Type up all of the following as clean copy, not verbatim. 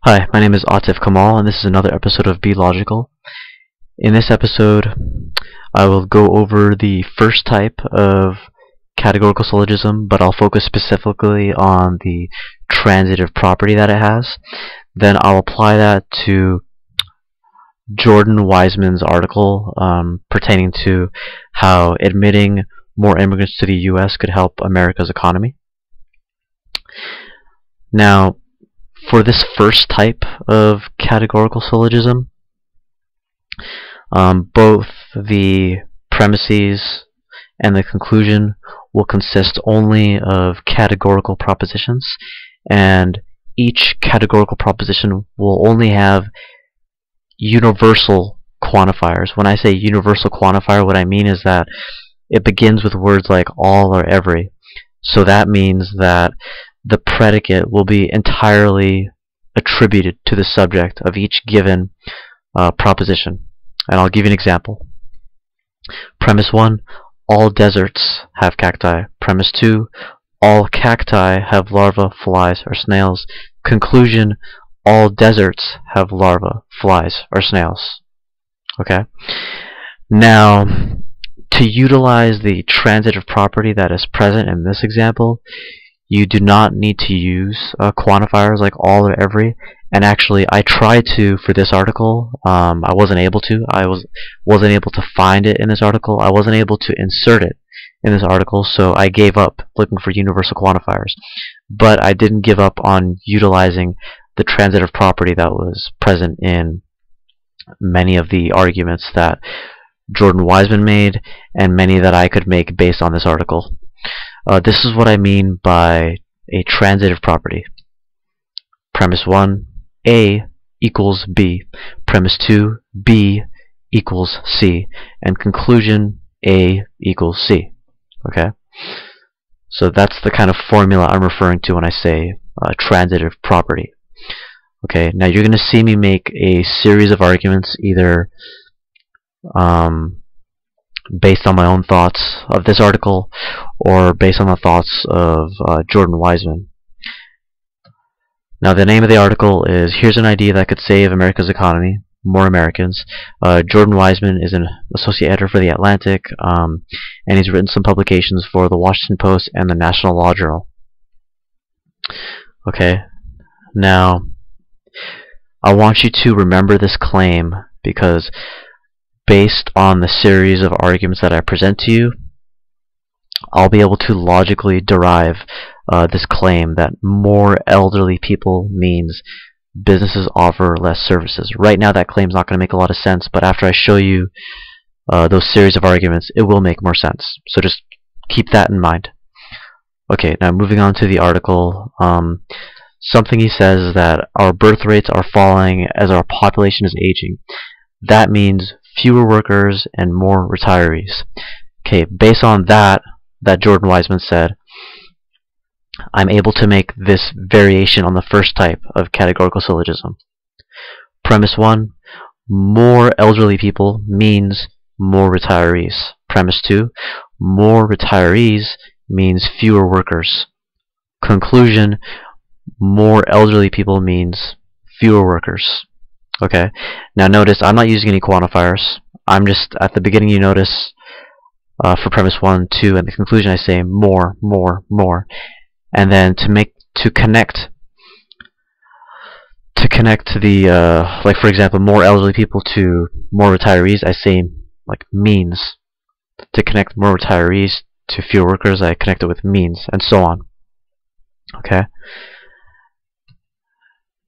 Hi, my name is Autif Kamal, and this is another episode of Be Logical. In this episode, I will go over the first type of categorical syllogism, but I'll focus specifically on the transitive property that it has. Then I'll apply that to Jordan Weissmann's article pertaining to how admitting more immigrants to the U.S. could help America's economy. Now, for this first type of categorical syllogism, both the premises and the conclusion will consist only of categorical propositions, and each categorical proposition will only have universal quantifiers. When I say universal quantifier, what I mean is that it begins with words like all or every. So that means that the predicate will be entirely attributed to the subject of each given proposition. And I'll give you an example. Premise 1, all deserts have cacti. Premise 2, all cacti have larvae, flies, or snails. Conclusion, all deserts have larvae, flies, or snails. Okay? Now, to utilize the transitive property that is present in this example, you do not need to use quantifiers like all or every. And actually, I tried to for this article. I wasn't able to. I wasn't able to find it in this article. I wasn't able to insert it in this article, so I gave up looking for universal quantifiers. But I didn't give up on utilizing the transitive property that was present in many of the arguments that Jordan Weissmann made, and many that I could make based on this article. This is what I mean by a transitive property. Premise 1, A equals B. Premise 2, B equals C. And conclusion, A equals C. Okay? So that's the kind of formula I'm referring to when I say transitive property. Okay, now you're going to see me make a series of arguments, either based on my own thoughts of this article or based on the thoughts of Jordan Weissmann. Now, the name of the article is Here's an Idea That Could Save America's Economy, More Americans. Jordan Weissmann is an associate editor for The Atlantic, and he's written some publications for The Washington Post and the National Law Journal. Okay, now I want you to remember this claim, because based on the series of arguments that I present to you, I'll be able to logically derive this claim that more elderly people means businesses offer less services. Right now that claim's not going to make a lot of sense, but after I show you those series of arguments, it will make more sense. So just keep that in mind. Okay, now moving on to the article. Something he says is that our birth rates are falling as our population is aging. That means fewer workers and more retirees. Okay, based on that Jordan Weissmann said, I'm able to make this variation on the first type of categorical syllogism. Premise 1, more elderly people means more retirees. Premise 2, more retirees means fewer workers. Conclusion, more elderly people means fewer workers. Okay, now notice I'm not using any quantifiers. I'm just, at the beginning you notice for premise 1, 2, and the conclusion I say more, more, more. And then to connect the like, for example, more elderly people to more retirees, I say like means. To connect more retirees to fewer workers, I connect it with means, and so on. Okay.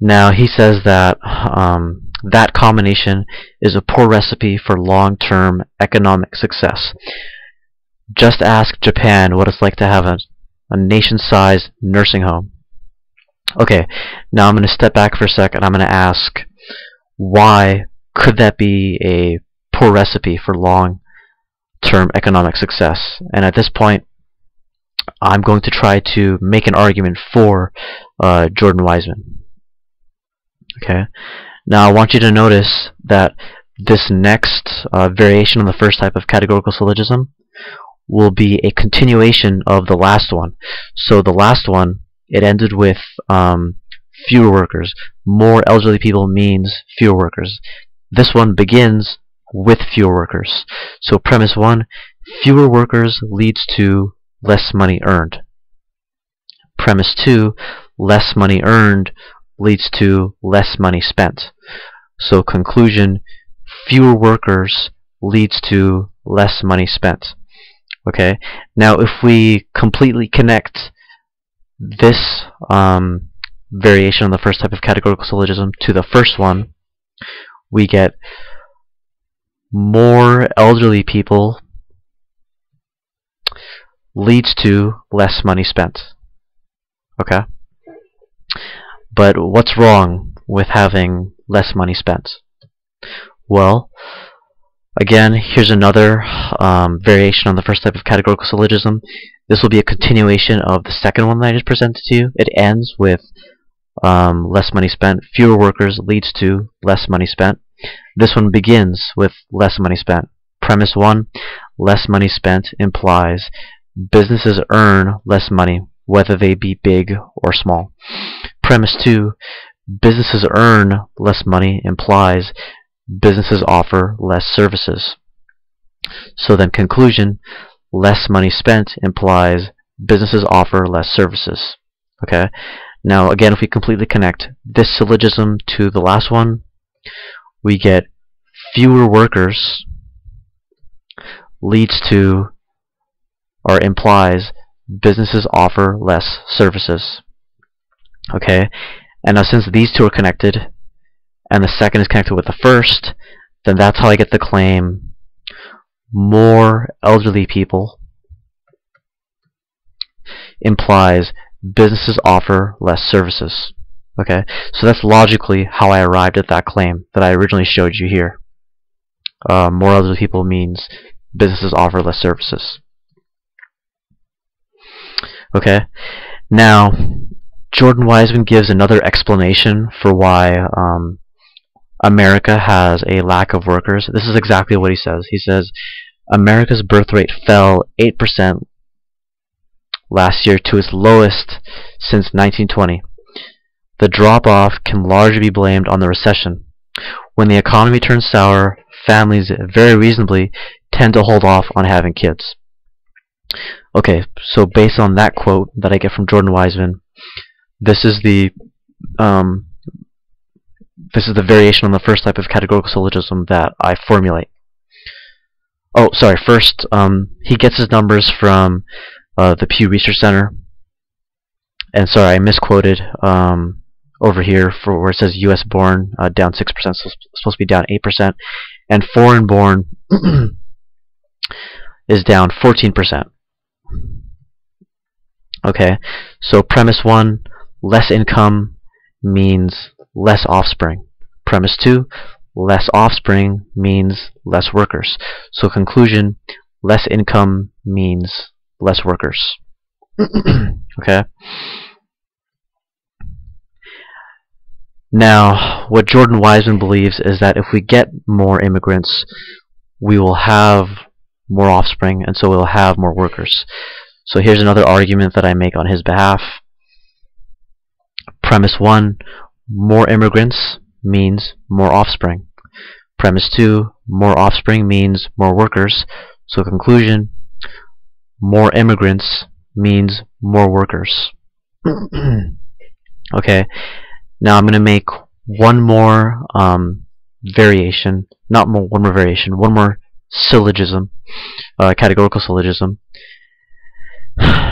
Now he says that that combination is a poor recipe for long-term economic success. Just ask Japan what it's like to have a nation-sized nursing home. Okay, now I'm going to step back for a second. I'm going to ask, why could that be a poor recipe for long-term economic success? And at this point, I'm going to try to make an argument for Jordan Weissmann. Okay, now I want you to notice that this next variation on the first type of categorical syllogism will be a continuation of the last one. So the last one, it ended with fewer workers. More elderly people means fewer workers. This one begins with fewer workers. So premise 1, fewer workers leads to less money earned. Premise 2, less money earned leads to less money spent. So conclusion, fewer workers leads to less money spent. Okay, now if we completely connect this variation on the first type of categorical syllogism to the first one, we get more elderly people leads to less money spent. Okay? But what's wrong with having less money spent? Well, again, here's another variation on the first type of categorical syllogism. This will be a continuation of the second one that I just presented to you. It ends with less money spent. Fewer workers leads to less money spent. This one begins with less money spent. Premise 1, less money spent implies businesses earn less money, whether they be big or small. Premise 2, businesses earn less money implies businesses offer less services. So then conclusion, less money spent implies businesses offer less services. Okay? Now again, if we completely connect this syllogism to the last one, we get fewer workers leads to or implies businesses offer less services. Okay? And now since these two are connected, and the second is connected with the first, then that's how I get the claim more elderly people implies businesses offer less services. Okay, so that's logically how I arrived at that claim that I originally showed you here. More elderly people means businesses offer less services. Okay, now Jordan Weissmann gives another explanation for why America has a lack of workers. This is exactly what he says. He says, America's birth rate fell 8% last year to its lowest since 1920. The drop-off can largely be blamed on the recession. When the economy turns sour, families very reasonably tend to hold off on having kids. Okay, so based on that quote that I get from Jordan Weissmann, this is the variation on the first type of categorical syllogism that I formulate. Oh, sorry. First, he gets his numbers from the Pew Research Center, and sorry, I misquoted over here for where it says U.S. born down 6%, so it's supposed to be down 8%, and foreign born is down 14%. Okay, so premise 1, less income means less offspring. Premise 2, less offspring means less workers. So conclusion, less income means less workers. Okay? Now, what Jordan Weissmann believes is that if we get more immigrants, we will have more offspring, and so we'll have more workers. So here's another argument that I make on his behalf. Premise 1, more immigrants means more offspring. Premise 2, more offspring means more workers. So conclusion, more immigrants means more workers. Okay, now I'm going to make one more variation, not more, one more variation, one more syllogism, categorical syllogism.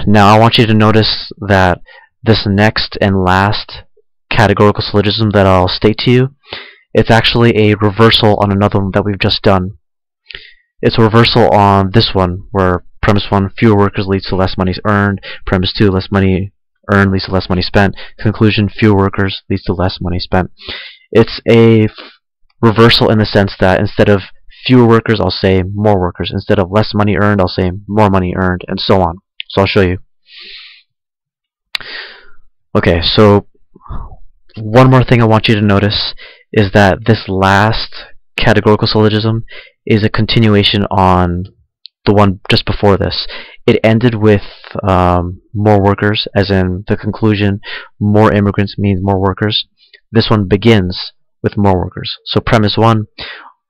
Now I want you to notice that this next and last categorical syllogism that I'll state to you, it's actually a reversal on another one that we've just done. It's a reversal on this one, where premise 1, fewer workers leads to less money earned. Premise 2, less money earned leads to less money spent. Conclusion, fewer workers leads to less money spent. It's a reversal in the sense that instead of fewer workers, I'll say more workers. Instead of less money earned, I'll say more money earned, and so on. So I'll show you. Okay, so one more thing I want you to notice is that this last categorical syllogism is a continuation on the one just before this. It ended with more workers, as in the conclusion, more immigrants means more workers. This one begins with more workers. So premise 1,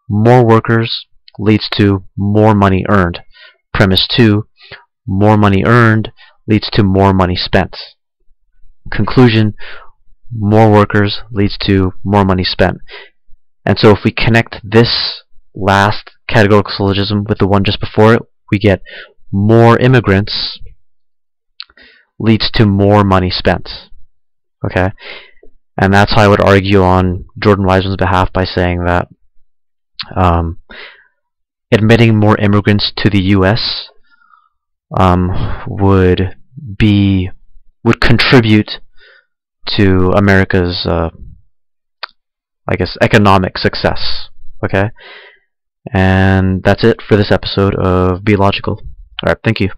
more workers leads to more money earned. Premise 2, more money earned leads to more money spent. Conclusion, more workers leads to more money spent. And so if we connect this last categorical syllogism with the one just before it, we get more immigrants leads to more money spent. Okay? And that's how I would argue on Jordan Weissmann's behalf by saying that admitting more immigrants to the U.S. would contribute to America's, I guess, economic success. Okay? And that's it for this episode of Be Logical. Alright, thank you.